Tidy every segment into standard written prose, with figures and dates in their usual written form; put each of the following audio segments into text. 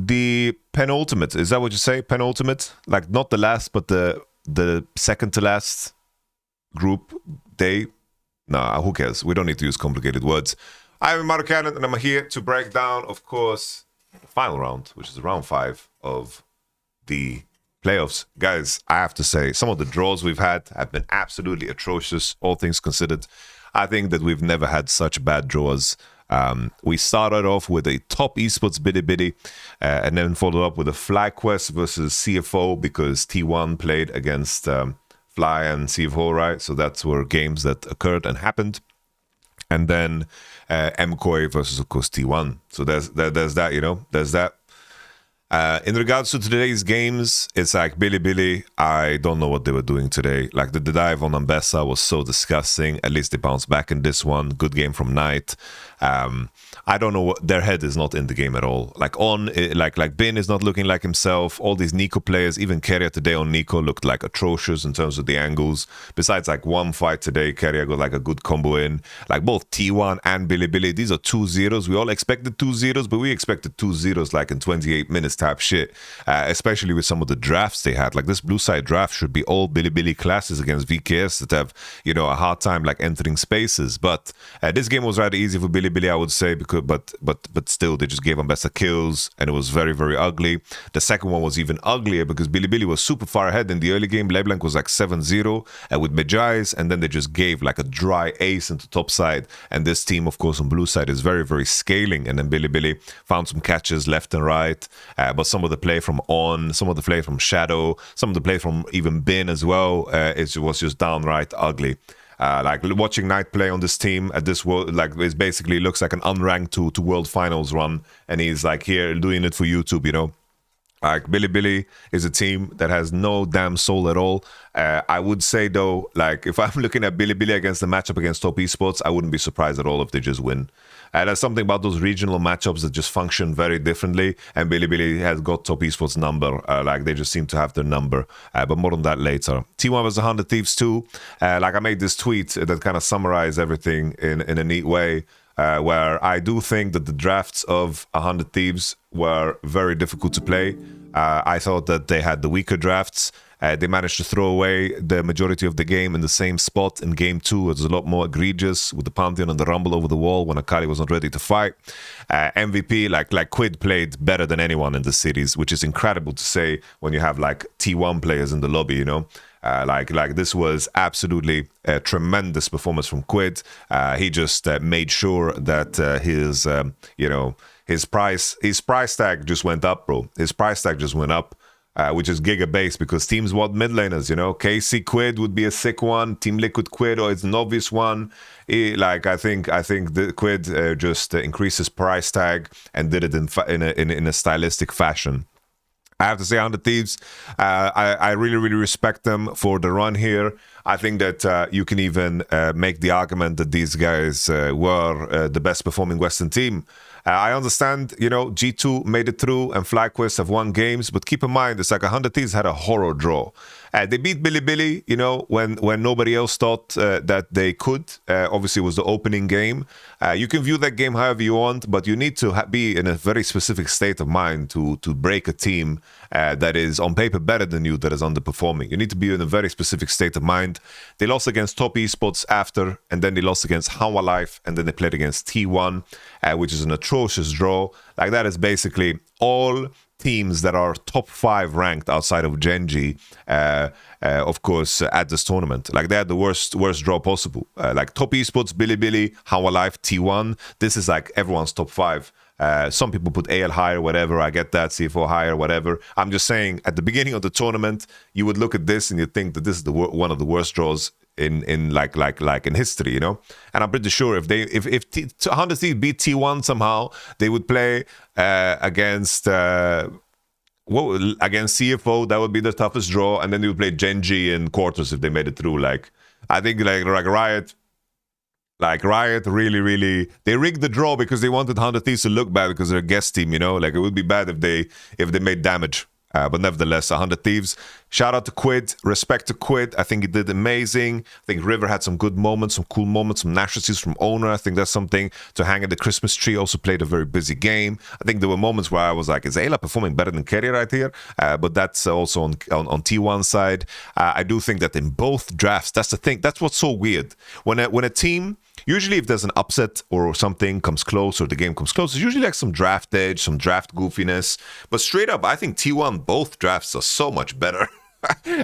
the penultimate. Is that what you say? Penultimate? Like not the last, but the second to last group day? Nah, who cares? We don't need to use complicated words. I'm YamatoCannon, and I'm here to break down, of course, the final round, which is round 5 of the playoffs. Guys, I have to say, some of the draws we've had have been absolutely atrocious, all things considered. I think that we've never had such bad draws. We started off with a top esports Bilibili, and then followed up with a FlyQuest versus CFO because T1 played against Fly and CFO, right? So that's where games that occurred and happened. And then MCOY versus, of course, T1. So there's that, you know, there's that. In regards to today's games, it's like Bilibili. I don't know what they were doing today. Like the dive on Ambessa was so disgusting. At least they bounced back in this one. Good game from Knight. I don't know what their head is not in the game at all. Like Bin is not looking like himself. All these Nico players, even Keria today on Nico looked like atrocious in terms of the angles. Besides like one fight today, Keria got like a good combo in. Like both T1 and Bilibili, these are 2-0s. We all expected 2-0s, but we expected 2-0s like in 28 minutes type shit. Especially with some of the drafts they had. Like this blue side draft should be all Bilibili classes against VKS that have, you know, a hard time like entering spaces. But this game was rather easy for Bilibili, I would say, because but still they just gave Ambessa kills and it was very, very ugly. The second one was even uglier because Bilibili was super far ahead in the early game. LeBlanc was like 7-0 with Mejais, and then they just gave like a dry ace into top side. And this team, of course, on blue side is very, very scaling. And then Bilibili found some catches left and right, but some of the play from On, some of the play from Shadow, some of the play from even Bin as well, it was just downright ugly. Like watching Knight play on this team at this world, like it basically looks like an unranked to world finals run, and he's like here doing it for YouTube, you know. Like Bilibili is a team that has no damn soul at all. I would say though, like if I'm looking at Bilibili against the matchup against top esports, I wouldn't be surprised at all if they just win. There's something about those regional matchups that just function very differently, and Bilibili has got top esports number. Like they just seem to have their number, but more on that later. T1 was 100 Thieves too. Like I made this tweet that kind of summarized everything in a neat way. Where I do think that the drafts of 100 Thieves were very difficult to play. I thought that they had the weaker drafts. They managed to throw away the majority of the game in the same spot in game 2. It was a lot more egregious with the Pantheon and the Rumble over the wall when Akali was not ready to fight. MVP, like Quid played better than anyone in the series, which is incredible to say when you have like T1 players in the lobby, you know. Like this was absolutely a tremendous performance from Quid. He just made sure that his you know, his price tag just went up, bro. His price tag just went up, which is giga base because teams want mid laners, you know. KC Quid would be a sick one. Team Liquid Quid, or it's an obvious one. I think the Quid just increased his price tag and did it in a stylistic fashion. I have to say, 100 Thieves, I really, really respect them for the run here. I think that you can even make the argument that these guys were the best performing Western team. I understand, you know, G2 made it through and FlyQuest have won games, but keep in mind, it's like 100 Thieves had a horror draw. They beat Bilibili, you know, when nobody else thought that they could. Obviously, it was the opening game. You can view that game however you want, but you need to be in a very specific state of mind to break a team that is on paper better than you, that is underperforming. You need to be in a very specific state of mind. They lost against top esports after, and then they lost against Hanwha Life, and then they played against T1, which is an atrocious draw. Like that is basically all teams that are top 5 ranked outside of Genji, of course, at this tournament. Like they had the worst draw possible. Like top esports, Bilibili, Hanwha Life, T1. This is like everyone's top 5. Some people put AL higher, whatever. I get that. CFO higher, whatever. I'm just saying, at the beginning of the tournament, you would look at this and you think that this is one of the worst draws in history, you know. And I'm pretty sure if 100 Thieves beat T1 somehow, they would play against CFO. That would be the toughest draw, and then they would play Genji in quarters if they made it through. Like I think like Riot. Like Riot really they rigged the draw because they wanted 100 Thieves to look bad because they're a guest team, you know. Like it would be bad if they made damage. But nevertheless, 100 Thieves. Shout out to Quid. Respect to Quid. I think he did amazing. I think River had some good moments, some cool moments, some nationalities from Owner. I think that's something to hang at the Christmas tree. Also played a very busy game. I think there were moments where I was like, is Ayla performing better than Kerry right here? But that's also on T1 side. I do think that in both drafts, that's the thing. That's what's so weird. When a team... Usually if there's an upset or something comes close or the game comes close, it's usually like some draft edge, some draft goofiness. But straight up, I think T1, both drafts are so much better.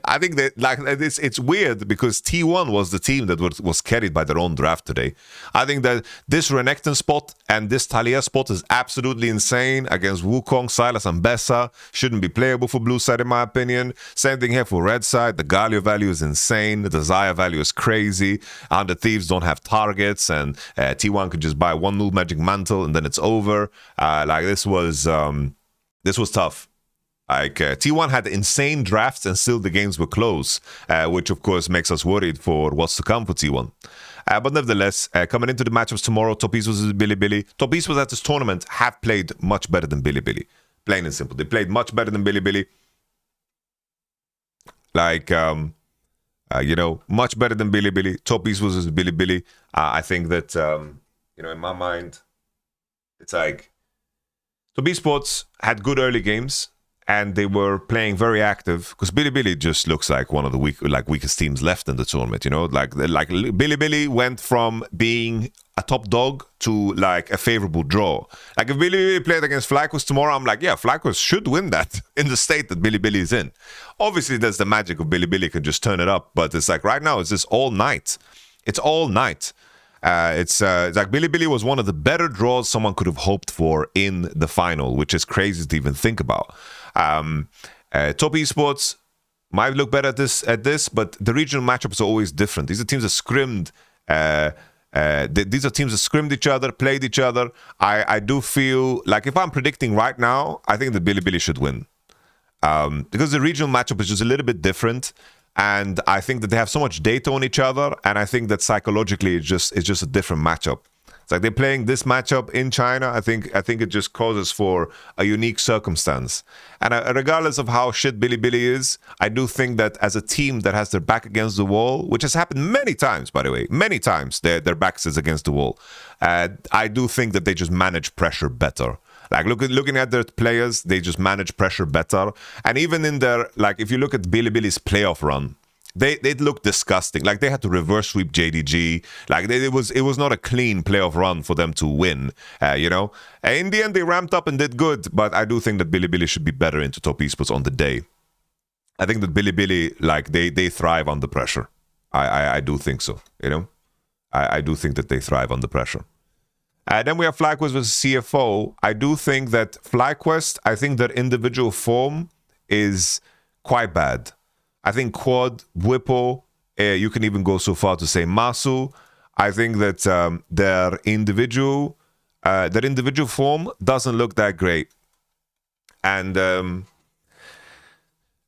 I think that it's weird because T1 was the team that was carried by their own draft today. I think that this Renekton spot and this Talia spot is absolutely insane against Wukong, Sylas, and Bessa. Shouldn't be playable for blue side in my opinion. Same thing here for red side. The Galio value is insane. The Zaya value is crazy. And the Thieves don't have targets, and T1 could just buy one new Magic Mantle and then it's over. This was tough. T1 had insane drafts and still the games were close, which of course makes us worried for what's to come for T1. But nevertheless, coming into the matchups tomorrow, Top East versus Bilibili. Top East at this tournament have played much better than Bilibili. Plain and simple. They played much better than Bilibili. Much better than Bilibili. Top East versus Bilibili. I think that, in my mind, it's like Top Esports had good early games. And they were playing very active because Bilibili just looks like one of the weakest teams left in the tournament. Like Bilibili went from being a top dog to like a favorable draw. Like if Bilibili played against FlyQuest tomorrow, I'm like, yeah, FlyQuest should win that in the state that Bilibili is in. Obviously, there's the magic of Bilibili can just turn it up, but it's like right now it's just all night. It's all night. It's like Bilibili was one of the better draws someone could have hoped for in the final, which is crazy to even think about. Top Esports might look better at this, but the regional matchups are always different. These are teams that scrimmed. These are teams that scrimmed each other, played each other. I do feel like if I'm predicting right now, I think that Bilibili should win because the regional matchup is just a little bit different. And I think that they have so much data on each other, and I think that psychologically it's just a different matchup. It's like they're playing this matchup in China. I think it just causes for a unique circumstance. And regardless of how shit Bilibili is, I do think that as a team that has their back against the wall, which has happened many times, by the way, many times their backs is against the wall. I do think that they just manage pressure better. Like looking at their players, they just manage pressure better. And even in their, like if you look at Bilibili's playoff run, they look disgusting. Like they had to reverse sweep JDG. Like it was not a clean playoff run for them to win. In the end, they ramped up and did good. But I do think that Bilibili should be better into Top Esports on the day. I think that Bilibili, like they thrive under pressure. I do think so. I do think that they thrive under pressure. Then we have FlyQuest versus CFO. I do think that FlyQuest, I think their individual form is quite bad. I think Quad, Whippo, you can even go so far to say Masu. I think that their individual form doesn't look that great. And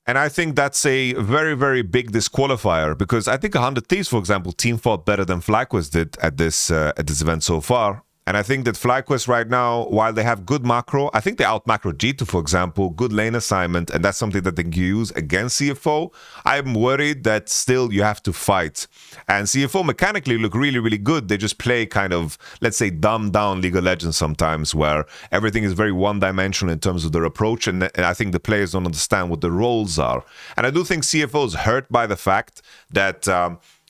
I think that's a very, very big disqualifier because I think 100 Thieves, for example, team fought better than FlyQuest did at this event so far. And I think that FlyQuest right now, while they have good macro, I think they out-macro G2, for example, good lane assignment, and that's something that they can use against CFO. I'm worried that still you have to fight. And CFO mechanically look really, really good. They just play kind of, let's say, dumbed down League of Legends sometimes, where everything is very one-dimensional in terms of their approach, and I think the players don't understand what the roles are. And I do think CFO is hurt by the fact that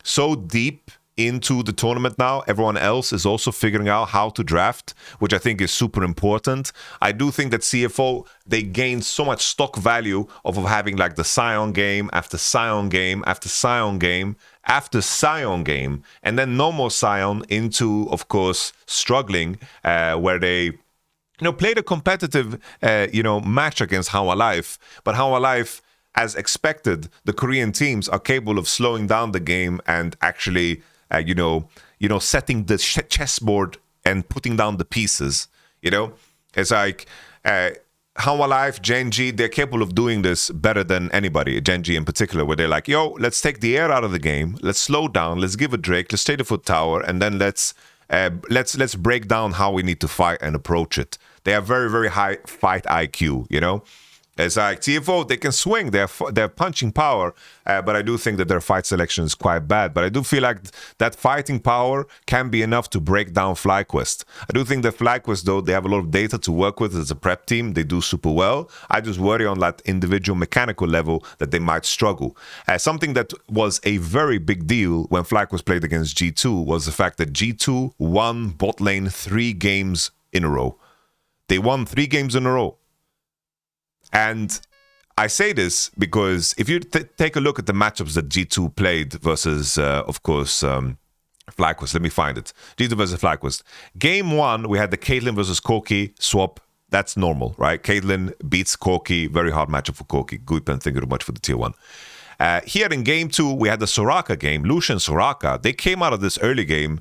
so deep into the tournament now, everyone else is also figuring out how to draft, which I think is super important. I do think that CFO, they gained so much stock value of having like the Scion game after Scion game after Scion game after Scion game, and then no more Scion into, of course, struggling, where they played a competitive match against How Alive, but How Alive, as expected, the Korean teams are capable of slowing down the game and actually setting the chessboard and putting down the pieces. It's like How Alive, Genji, they're capable of doing this better than anybody. Genji in particular, where they're like, yo, let's take the air out of the game, let's slow down, let's give a Drake, let's stay the foot tower, and then let's break down how we need to fight and approach it. They have very, very high fight IQ. It's like TFO, they can swing, they're punching power, but I do think that their fight selection is quite bad. But I do feel like that fighting power can be enough to break down FlyQuest. I do think that FlyQuest, though, they have a lot of data to work with as a prep team. They do super well. I just worry on that individual mechanical level that they might struggle. Something that was a very big deal when FlyQuest played against G2 was the fact that G2 won bot lane 3 games in a row. They won 3 games in a row. And I say this because if you take a look at the matchups that G2 played versus, of course, FlyQuest, let me find it. G2 versus FlyQuest. Game 1, we had the Caitlyn versus Corki swap. That's normal, right? Caitlyn beats Corki. Very hard matchup for Corki. Good, thank you very much for the tier 1. Here in game 2, we had the Soraka game. Lucian Soraka, they came out of this early game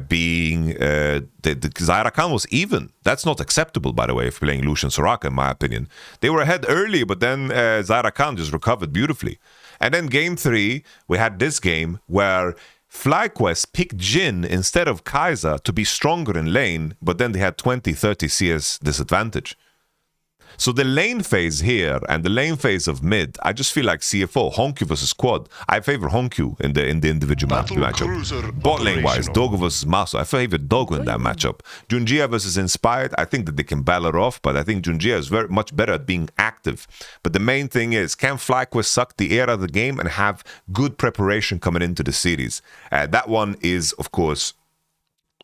being the Zyra was even. That's not acceptable, by the way, if playing Lucian Soraka, in my opinion. They were ahead early, but then Zyra just recovered beautifully. And then game 3, we had this game where FlyQuest picked Jhin instead of Kai'Sa to be stronger in lane, but then they had 20-30 CS disadvantage. So the lane phase here and the lane phase of mid, I just feel like CFO, Honkyu versus Quad. I favor Honkyu in the individual matchup. Bot lane wise, Dogo versus Maso. I favor Dogo in that matchup. Junjia versus Inspired, I think that they can battle her off, but I think Junjia is very much better at being active. But the main thing is, can FlyQuest suck the air out of the game and have good preparation coming into the series? That one is, of course,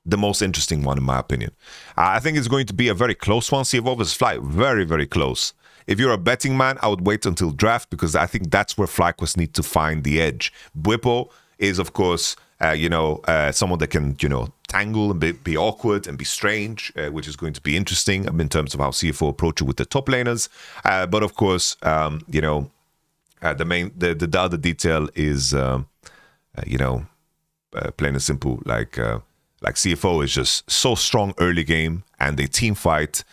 the most interesting one, in my opinion. I think it's going to be a very close one. CFO versus Fly, very, very close. If you're a betting man, I would wait until draft because I think that's where FlyQuest need to find the edge. Bwipo is, of course, someone that can, tangle and be awkward and be strange, which is going to be interesting in terms of how CFO approach it with the top laners. But of course, the other detail is, plain and simple, like CFO is just so strong early game and they team fight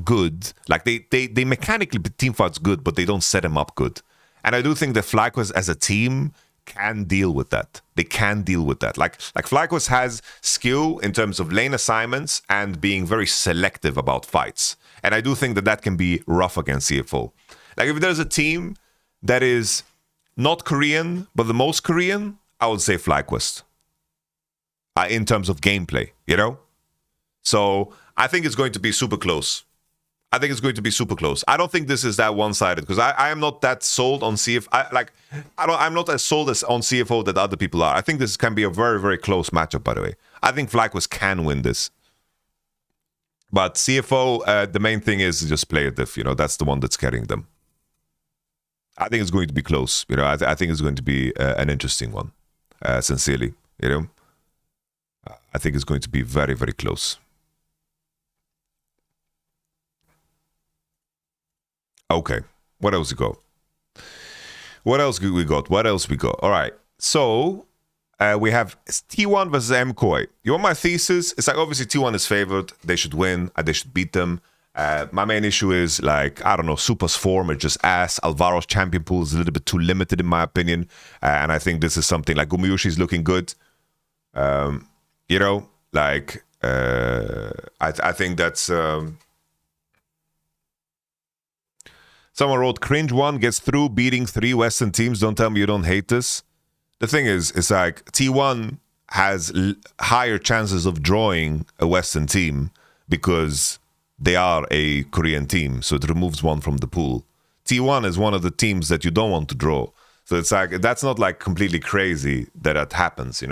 good. Like they mechanically team fights good, but they don't set him up good. And I do think that FlyQuest as a team can deal with that. They can deal with that. Like FlyQuest has skill in terms of lane assignments and being very selective about fights. And I do think that that can be rough against CFO. Like if there's a team that is not Korean, but the most Korean, I would say FlyQuest. In terms of gameplay, So I think it's going to be super close. I don't think this is that one-sided because I am not that sold on CFO. I'm not as sold as on CFO that other people are. I think this can be a very, very close matchup, by the way. I think FlyQuest can win this. But CFO, the main thing is just play it diff. That's the one that's carrying them. I think it's going to be close. I think it's going to be an interesting one, sincerely, I think it's going to be very, very close. Okay, what else we got? What else we got? All right, so we have T1 versus MCOY. You want my thesis? It's like obviously T1 is favored. They should win. They should beat them. My main issue is Super's form is just ass. Alvaro's champion pool is a little bit too limited in my opinion. And I think this is something like Gumayushi is looking good. I think that's someone wrote cringe one gets through beating 3 Western teams. Don't tell me you don't hate this. The thing is, it's like T1 has higher chances of drawing a Western team because they are a Korean team, so it removes one from the pool. T1 is one of the teams that you don't want to draw, so it's like that's not like completely crazy that happens,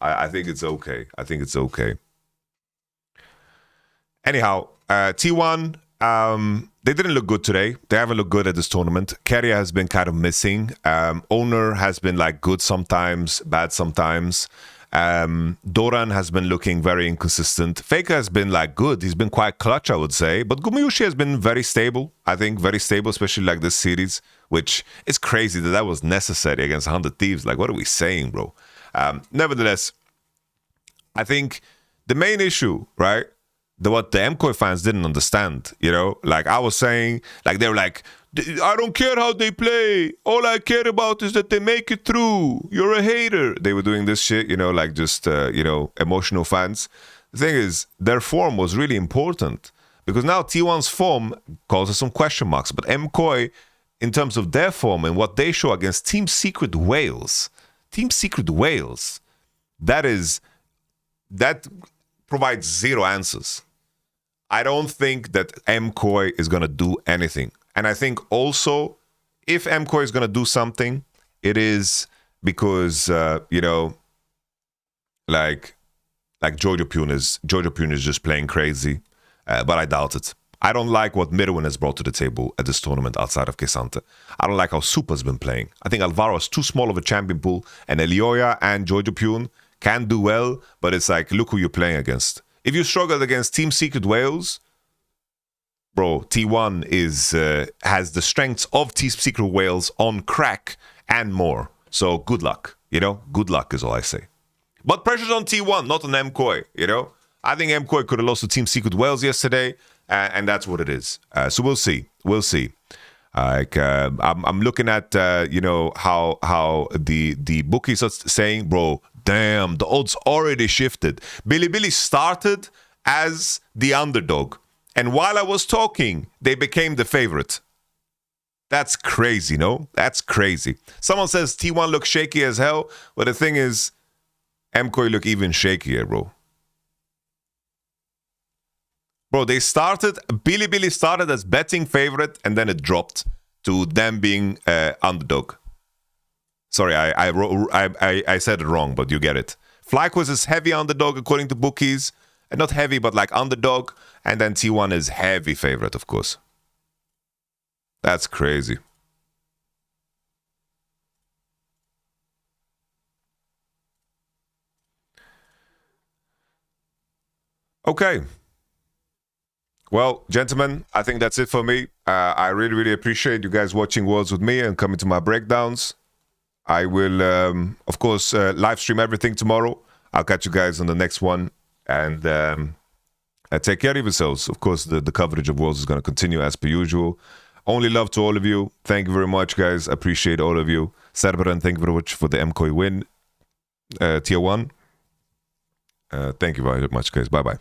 I think it's okay. Anyhow, T1, they didn't look good today. They haven't looked good at this tournament. Keria has been kind of missing. Owner has been good sometimes, bad sometimes. Doran has been looking very inconsistent. Faker has been good. He's been quite clutch, I would say. But Gumayushi has been very stable. I think very stable, especially this series, which is crazy that was necessary against 100 Thieves. What are we saying, bro? Nevertheless, I think the main issue, right, what the MCOY fans didn't understand, I was saying, they were I don't care how they play. All I care about is that they make it through. You're a hater. They were doing this shit, emotional fans. The thing is, their form was really important Because now T1's form causes some question marks. But MCOY, in terms of their form and what they show against Team Secret Wales, that provides zero answers. I don't think that MCOY is going to do anything. And I think also, if MCOY is going to do something, it is because, like Jojo Pune is just playing crazy. But I doubt it. I don't like what Mirwin has brought to the table at this tournament outside of Kesante. I don't like how Super's been playing. I think Alvaro is too small of a champion pool, and Elioya and Jojo Pune can do well, but it's like, look who you're playing against. If you struggled against Team Secret Wales, bro, T1 has the strengths of Team Secret Wales on crack and more. So good luck, Good luck is all I say. But pressure's on T1, not on MCOY, I think MCOY could have lost to Team Secret Wales yesterday, and that's what it is. So we'll see. I'm looking at how the bookies are saying, bro, damn, the odds already shifted. Billy started as the underdog, and while I was talking, they became the favorite. That's crazy, no? That's crazy. Someone says T1 looks shaky as hell, but the thing is, MCOY look even shakier, bro. Bro, Billy started as betting favorite, and then it dropped to them being underdog. Sorry, I said it wrong, but you get it. FlyQuest is heavy underdog according to bookies. And not heavy, but like underdog. And then T1 is heavy favorite, of course. That's crazy. Okay. Well, gentlemen, I think that's it for me. I really, really appreciate you guys watching Worlds with me and coming to my breakdowns. I will, of course, live stream everything tomorrow. I'll catch you guys on the next one. And take care of yourselves. Of course, the coverage of Worlds is going to continue as per usual. Only love to all of you. Thank you very much, guys. Appreciate all of you. Cerberan, thank you very much for the MCOY win. Tier 1. Thank you very much, guys. Bye-bye.